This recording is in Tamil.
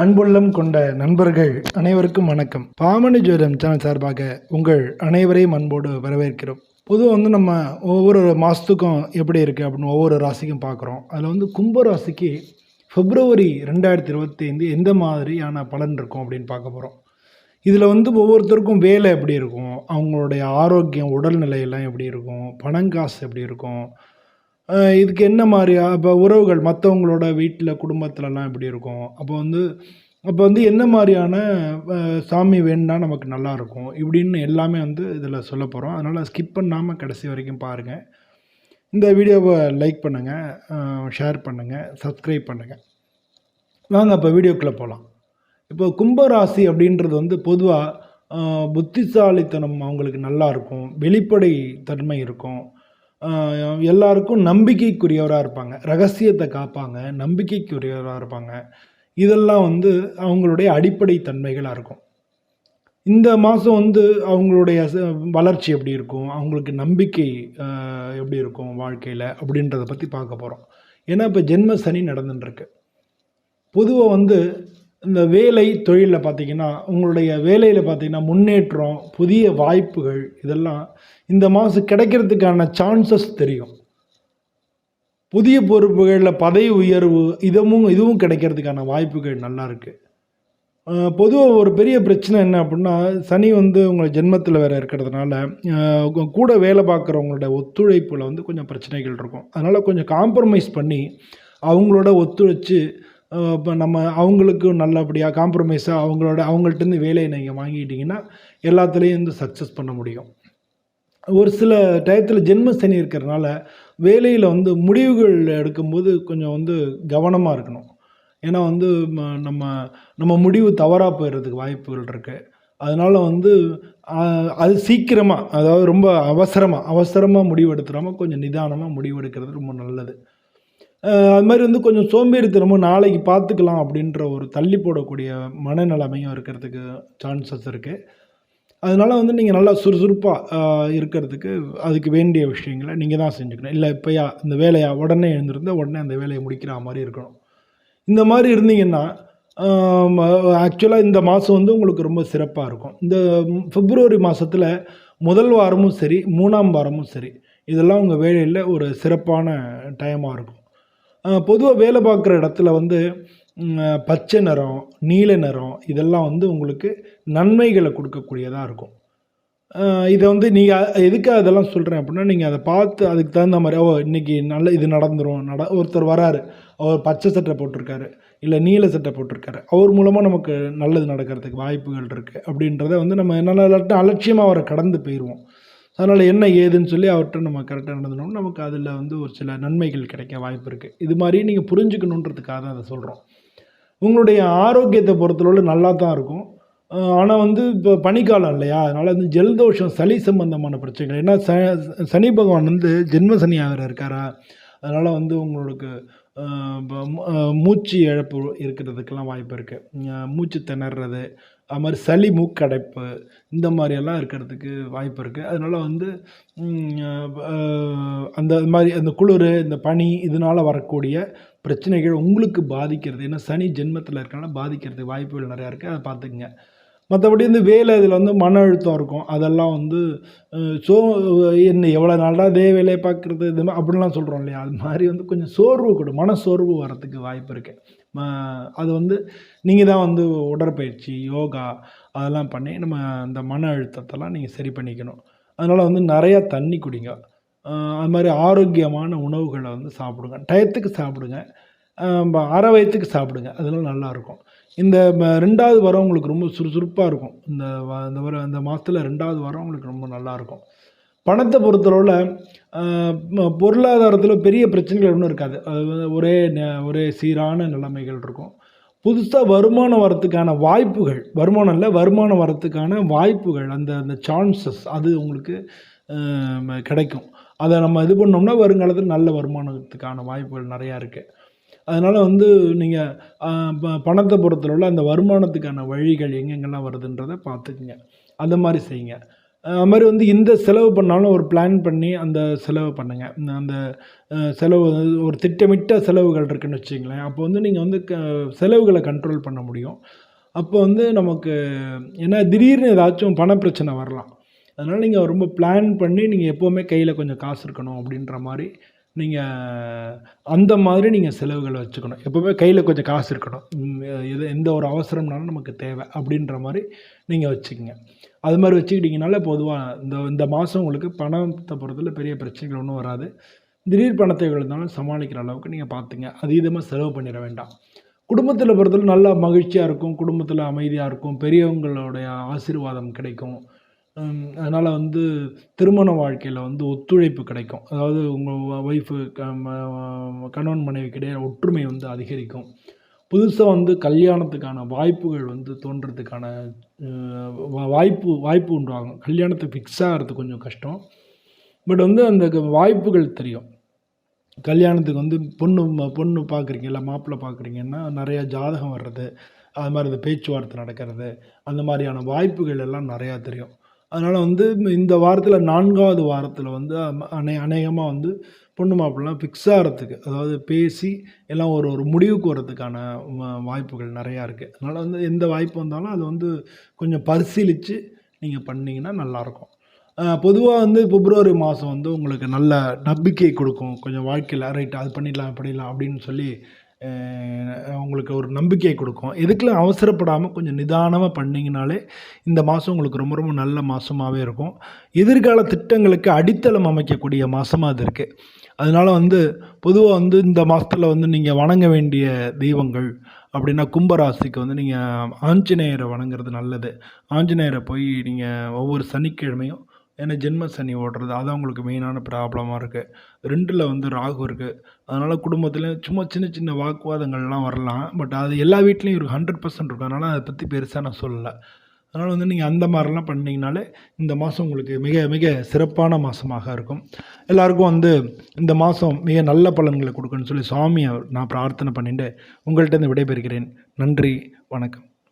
அன்புள்ளம் கொண்ட நண்பர்கள் அனைவருக்கும் வணக்கம். பாமணி ஜோதிடம் சேனல் சார்பாக உங்கள் அனைவரையும் அன்போடு வரவேற்கிறோம். பொதுவாக நம்ம ஒவ்வொரு மாதத்துக்கும் எப்படி இருக்குது அப்படின்னு ஒவ்வொரு ராசிக்கும் பார்க்குறோம். அதில் கும்ப ராசிக்கு பிப்ரவரி 2025 எந்த மாதிரியான பலன் இருக்கும் அப்படின்னு பார்க்க போகிறோம். இதில் ஒவ்வொருத்தருக்கும் வேலை எப்படி இருக்கும், அவங்களுடைய ஆரோக்கியம் உடல்நிலையெல்லாம் எப்படி இருக்கும், பணங்காசு எப்படி இருக்கும், இதுக்கு என்ன மாதிரியா இப்போ உறவுகள் மற்றவங்களோட வீட்டில் குடும்பத்துலலாம் எப்படி இருக்கும், அப்போ என்ன மாதிரியான சாமி வேணுன்னா நமக்கு நல்லாயிருக்கும் இப்படின்னு எல்லாமே இதில் சொல்ல போகிறோம். அதனால் ஸ்கிப் பண்ணாமல் கடைசி வரைக்கும் பாருங்கள். இந்த வீடியோவை லைக் பண்ணுங்கள், ஷேர் பண்ணுங்கள், சப்ஸ்கிரைப் பண்ணுங்கள். வாங்க இப்போ வீடியோக்குள்ளே போகலாம். இப்போ கும்பராசி அப்படின்றது பொதுவாக புத்திசாலித்தனம் அவங்களுக்கு நல்லாயிருக்கும், வெளிப்படை தன்மை இருக்கும், எல்லாருக்கும் நம்பிக்கைக்குரியவராக இருப்பாங்க, ரகசியத்தை காப்பாங்க, நம்பிக்கைக்குரியவராக இருப்பாங்க. இதெல்லாம் அவங்களுடைய அடிப்படை தன்மைகளாக இருக்கும். இந்த மாதம் அவங்களுடைய வளர்ச்சி எப்படி இருக்கும், அவங்களுக்கு நம்பிக்கை எப்படி இருக்கும் வாழ்க்கையில் அப்படின்றத பற்றி பார்க்க போகிறோம். ஏன்னா இப்போ ஜென்ம சனி நடந்துட்டுருக்கு. பொதுவாக இந்த வேலை தொழிலில் பார்த்திங்கன்னா, உங்களுடைய வேலையில் பார்த்திங்கன்னா முன்னேற்றம், புதிய வாய்ப்புகள் இதெல்லாம் இந்த மாதம் கிடைக்கிறதுக்கான சான்சஸ் தெரியும். புதிய பொறுப்புகளில் பதவி உயர்வு இதுவும் கிடைக்கிறதுக்கான வாய்ப்புகள் நல்லா இருக்குது. பொதுவாக ஒரு பெரிய பிரச்சனை என்ன அப்படின்னா, சனி உங்கள் ஜென்மத்தில் வேறு இருக்கிறதுனால கூட வேலை பார்க்குறவங்களோட ஒத்துழைப்பில் கொஞ்சம் பிரச்சனைகள் இருக்கும். அதனால் கொஞ்சம் காம்ப்ரமைஸ் பண்ணி அவங்களோட ஒத்துழைச்சி இப்போ நம்ம அவங்களுக்கு நல்லபடியாக காம்ப்ரமைஸாக அவங்கள்ட்டேருந்து வேலையை நீங்கள் வாங்கிட்டீங்கன்னா எல்லாத்துலேயும் சக்ஸஸ் பண்ண முடியும். ஒரு சில டயத்தில் ஜென்ம சனி இருக்கிறதுனால வேலையில் முடிவுகள் எடுக்கும்போது கொஞ்சம் கவனமாக இருக்கணும். ஏன்னா நம்ம முடிவு தவறாக போயிடுறதுக்கு வாய்ப்புகள் இருக்குது. அதனால் அது சீக்கிரமாக, அதாவது ரொம்ப அவசரமாக முடிவு எடுத்துடாமல் கொஞ்சம் நிதானமாக முடிவு எடுக்கிறது ரொம்ப நல்லது. அது மாதிரி கொஞ்சம் சோம்பேறித்தனமும் நாளைக்கு பார்த்துக்கலாம் அப்படின்ற ஒரு தள்ளி போடக்கூடிய மனநிலைமையும் இருக்கிறதுக்கு சான்சஸ் இருக்குது. அதனால் நீங்கள் நல்லா சுறுசுறுப்பாக இருக்கிறதுக்கு அதுக்கு வேண்டிய விஷயங்களை நீங்கள் தான் செஞ்சுக்கணும். இல்லை இப்போயா இந்த வேலையா உடனே எழுந்திருந்தால் உடனே அந்த வேலையை முடிக்கிற மாதிரி இருக்கணும். இந்த மாதிரி இருந்தீங்கன்னா ஆக்சுவலாக இந்த மாதம் உங்களுக்கு ரொம்ப சிறப்பாக இருக்கும். இந்த பிப்ரவரி மாதத்தில் முதல் வாரமும் சரி, 3ஆம் வாரமும் சரி, இதெல்லாம் உங்கள் வேலையில் ஒரு சிறப்பான டைமாக இருக்கும். பொதுவாக வேலை பார்க்குற இடத்துல பச்சை நிறம், நீல நிறம் இதெல்லாம் உங்களுக்கு நன்மைகளை கொடுக்கக்கூடியதாக இருக்கும். இதை நீங்கள் எதுக்காக அதெல்லாம் சொல்கிறேன் அப்படின்னா, நீங்கள் அதை பார்த்து அதுக்கு தகுந்த மாதிரி இன்றைக்கி இது நடந்துடும். ஒருத்தர் வராரு, அவர் பச்சை சட்டை போட்டிருக்காரு, இல்லை நீல சட்டை போட்டிருக்காரு, அவர் மூலமாக நமக்கு நல்லது நடக்கிறதுக்கு வாய்ப்புகள் இருக்குது அப்படின்றத நம்ம என்ன அலட்சியமாக அவரை கடந்து போயிடுவோம். அதனால் என்ன ஏதுன்னு சொல்லி அவர்கிட்ட நம்ம கரெக்டாக நடந்தோம்னா நமக்கு அதில் ஒரு சில நன்மைகள் கிடைக்க வாய்ப்பு இருக்குது. இது மாதிரி நீங்கள் புரிஞ்சுக்கணுன்றதுக்காக தான் அதை சொல்கிறோம். உங்களுடைய ஆரோக்கியத்தை பொறுத்தளவு நல்லா தான் இருக்கும். ஆனால் இப்போ பனிக்காலம் இல்லையா, அதனால் ஜலதோஷம், சளி சம்பந்தமான பிரச்சனைகள். ஏன்னா சனி பகவான் ஜென்ம சனியாக இருக்காரா, அதனால் உங்களுக்கு மூச்சு இழப்பு இருக்கிறதுக்கெல்லாம் வாய்ப்பு இருக்குது. மூச்சு திணறது, அது மாதிரி சளி, மூக்கடைப்பு இந்த மாதிரியெல்லாம் இருக்கிறதுக்கு வாய்ப்பு இருக்குது. அதனால் அந்த மாதிரி அந்த குளிர், இந்த பனி இதனால் வரக்கூடிய பிரச்சனைகள் உங்களுக்கு பாதிக்கிறது. ஏன்னா சனி ஜென்மத்தில் இருக்கனால பாதிக்கிறதுக்கு வாய்ப்புகள் நிறையா இருக்குது. அதை பார்த்துக்குங்க. மற்றபடி வேலை இதில் மன அழுத்தம் இருக்கும். அதெல்லாம் என்ன எவ்வளோ நாளாக அதே வேலையை பார்க்குறது இது மாதிரி அப்படின்லாம் சொல்கிறோம் இல்லையா, அது மாதிரி கொஞ்சம் சோர்வு மன சோர்வு வரத்துக்கு வாய்ப்பு இருக்குது. அது நீங்கள் தான் உடற்பயிற்சி, யோகா அதெல்லாம் பண்ணி நம்ம அந்த மன அழுத்தத்தெல்லாம் நீங்கள் சரி பண்ணிக்கணும். அதனால் நிறையா தண்ணி குடிங்க. அது மாதிரி ஆரோக்கியமான உணவுகளை சாப்பிடுங்க, டயத்துக்கு சாப்பிடுங்க, அரை வயத்துக்கு சாப்பிடுங்க, அதெல்லாம் நல்லாயிருக்கும். இந்த 2வது வாரம் உங்களுக்கு ரொம்ப சுறுசுறுப்பாக இருக்கும். இந்த மாதத்தில் 2வது வாரம் உங்களுக்கு ரொம்ப நல்லாயிருக்கும். பணத்தை பொறுத்தளவில் பொருளாதாரத்தில் பெரிய பிரச்சனைகள் ஒன்றும் இருக்காது. அது ஒரே சீரான நிலைமைகள் இருக்கும். புதுசாக வருமானம் வரத்துக்கான வாய்ப்புகள், வருமானம் வரத்துக்கான வாய்ப்புகள், அந்த சான்சஸ் அது உங்களுக்கு கிடைக்கும். அதை நம்ம இது பண்ணோம்னா வருங்காலத்தில் நல்ல வருமானத்துக்கான வாய்ப்புகள் நிறையா இருக்குது. அதனால் நீங்கள் பணத்தை பொறுத்தளவில் அந்த வருமானத்துக்கான வழிகள் எங்கெங்கெல்லாம் வருதுன்றதை பார்த்துக்குங்க. அந்த மாதிரி செய்யுங்க. அது மாதிரி வந்து இந்த செலவு பண்ணாலும் ஒரு பிளான் பண்ணி அந்த செலவு பண்ணுங்கள். அந்த செலவு வந்து ஒரு திட்டமிட்ட செலவுகள் இருக்குன்னு வச்சுக்கங்களேன். அப்போ வந்து நீங்கள் வந்து செலவுகள கண்ட்ரோல் பண்ண முடியும். அப்போ வந்து நமக்கு ஏன்னா திடீர்னு ஏதாச்சும் பண பிரச்சனை வரலாம். அதனால நீங்க ரொம்ப பிளான் பண்ணி நீங்க எப்பவுமே கையில கொஞ்சம் காசு இருக்கணும் அப்படின்ற மாரி, நீங்க அந்த மாதிரி நீங்க செலவுகள வச்சுக்கணும். எப்பவுமே கையில கொஞ்சம் காசு இருக்கணும். எந்த ஒரு அவசரம்னாலும் நமக்கு தேவை அப்படின்ற மாரி நீங்க வச்சுக்கங்க. அது மாரி வச்சுக்கிட்டீங்கனாலே பொதுவா இந்த இந்த மாசம் உங்களுக்கு பணத்த பொறுத்தவரை பெரிய பிரச்சனைகள் ஒண்ணும் வராது. திடீர் பண தேவைகள் இருந்தாலும் சமாளிக்கிற அளவுக்கு நீங்க பார்த்துங்க. அதீதமா செலவு பண்ணிற வேண்டாம். குடும்பத்தில பொறுத்தவரை நல்லா மகிழ்ச்சியா இருக்கும். குடும்பத்தில அமைதியா இருக்கும். பெரியவங்களுடைய ஆசீர்வாதம் கிடைக்கும். அதனால வந்து திருமண வாழ்க்கையில வந்து ஒத்துழைப்பு கிடைக்கும். அதாவது உங்க ஒய்ஃபு கணவன் மனைவிக்கு இடையே ஒற்றுமை வந்து அதிகரிக்கும். புதுசா வந்து கல்யாணத்துக்கான வாய்ப்புகள் வந்து தோன்றதுக்கான அ வாய்ப்பு வாய்ப்பு உண்டாகும். கல்யாணத்துக்கு ஃபிக்ஸ் ஆகுறது கொஞ்சம் கஷ்டம். பட் வந்து அந்த வாய்ப்புகள் தெரியும். கல்யாணத்துக்கு வந்து பொண்ணு பார்க்குறீங்க, இல்ல மாப்பிள்ளை பார்க்குறீங்கன்னா, நெறைய ஜாதகம் வர்றது, அது மாரி இந்த பேச்சுவார்த்தை நடக்கிறது, அந்த மாரியான வாய்ப்புகள் எல்லாம் நெறையா தெரியும். அதனால வந்து இந்த வாரத்தில 4வது வாரத்தில வந்து அநேகமா வந்து பொண்ணு மாப்பிள்ளைலாம் ஃபிக்ஸ் ஆகுறதுக்கு, அதாவது பேசி எல்லாம் ஒரு ஒரு முடிவுக்கு வரதுக்கான வாய்ப்புகள் நெறையா இருக்கு. அதனால வந்து எந்த வாய்ப்பு வந்தாலும் அத வந்து கொஞ்சம் பரிசீலிச்சு நீங்க பண்ணீங்கன்னா நல்லாயிருக்கும். பொதுவா வந்து பிப்ரவரி மாதம் வந்து உங்களுக்கு நல்ல நம்பிக்கை குடுக்கும். கொஞ்சம் வாழ்க்கையில ரைட் அது பண்ணிடலாம், பண்ணிடலாம் அப்படின்னு சொல்லி அ உங்களுக்கு ஒரு நம்பிக்கை குடுக்கும். எதுக்குலாம் அவசரப்படாம கொஞ்சம் நிதானமா பண்ணீங்கனாலே, இந்த மாதம் உங்களுக்கு ரொம்ப ரொம்ப நல்ல மாசமாவே இருக்கும். எதிர்கால திட்டங்களுக்கு அடித்தளம் அமைக்கக்கூடிய மாசமா அது இருக்கு. அதனால வந்து பொதுவா வந்து இந்த மாசத்துல வந்து நீங்க வணங்க வேண்டிய தெய்வங்கள் அப்படின்னா, கும்பராசிக்கு வந்து நீங்க ஆஞ்சநேயர வணங்குறது நல்லது. ஆஞ்சநேயர போய் நீங்க ஒவ்வொரு சனிக்கிழமையும் ஏன்னா ஜென்ம சனி ஓடுறது அதான் உங்களுக்கு மெயினான ப்ராப்ளமா இருக்கு. 2ல வந்து ராகு இருக்கு. அதனால குடும்பத்தில சும்மா சின்ன சின்ன வாக்குவாதங்கள்லாம் வரலாம். பட் அது எல்லா வீட்லயும் ஒரு 100% இருக்கும். அதனால அத பத்தி பெருசா நான் சொல்லல. அதனால வந்து நீங்க அந்த மாரிலாம் பண்ணீங்கனாலே, இந்த மாசம் உங்களுக்கு மிக மிக சிறப்பான மாசமாக இருக்கும். எல்லாருக்கும் வந்து இந்த மாசம் மிக நல்ல பலன்கள குடுக்கணும்னு சொல்லி சாமிய நான் பிரார்த்தனை பண்ணிட்டு, உங்கள்ட்ட இருந்து விடைபெறுகிறேன். நன்றி, வணக்கம்.